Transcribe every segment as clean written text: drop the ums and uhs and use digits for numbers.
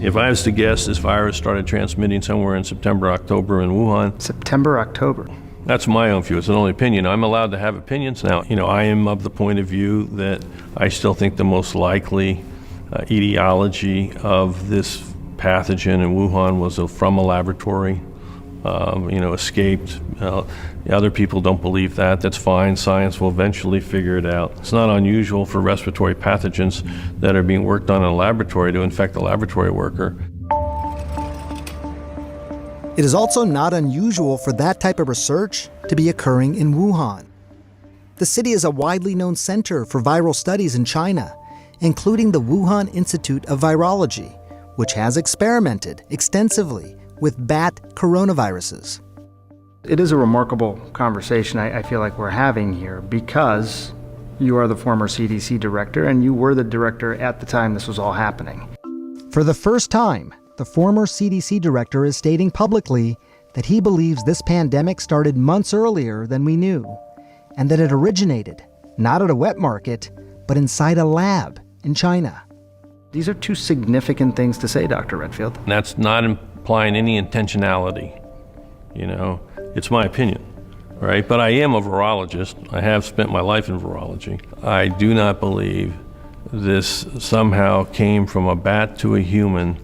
If I was to guess, this virus started transmitting somewhere in September, October in Wuhan. September, October. That's my own view. It's an only opinion. I'm allowed to have opinions now. I am of the point of view that I still think the most likely etiology of this pathogen in Wuhan was from a laboratory, escaped. Other people don't believe that. That's fine. Science will eventually figure it out. It's not unusual for respiratory pathogens that are being worked on in a laboratory to infect a laboratory worker. It is also not unusual for that type of research to be occurring in Wuhan. The city is a widely known center for viral studies in China, including the Wuhan Institute of Virology, which has experimented extensively with bat coronaviruses. It is a remarkable conversation I feel like we're having here, because you are the former CDC director and you were the director at the time this was all happening. For the first time, the former CDC director is stating publicly that he believes this pandemic started months earlier than we knew, and that it originated not at a wet market, but inside a lab in China. These are two significant things to say, Dr. Redfield. And that's not implying any intentionality. It's my opinion, right? But I am a virologist. I have spent my life in virology. I do not believe this somehow came from a bat to a human,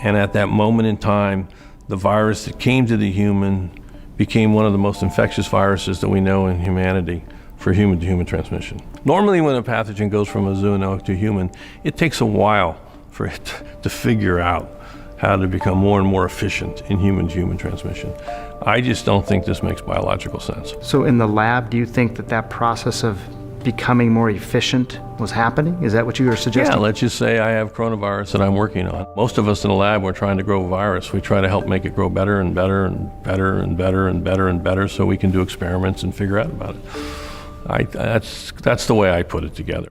and at that moment in time, the virus that came to the human became one of the most infectious viruses that we know in humanity for human-to-human transmission. Normally when a pathogen goes from a zoonotic to human, it takes a while for it to figure out how to become more and more efficient in human-to-human transmission. I just don't think this makes biological sense. So in the lab, do you think that process of becoming more efficient was happening? Is that what you were suggesting? Yeah, let's just say I have coronavirus that I'm working on. Most of us in the lab, we're trying to grow a virus. We try to help make it grow better and better and better and better and better and better so we can do experiments and figure out about it. That's the way I put it together.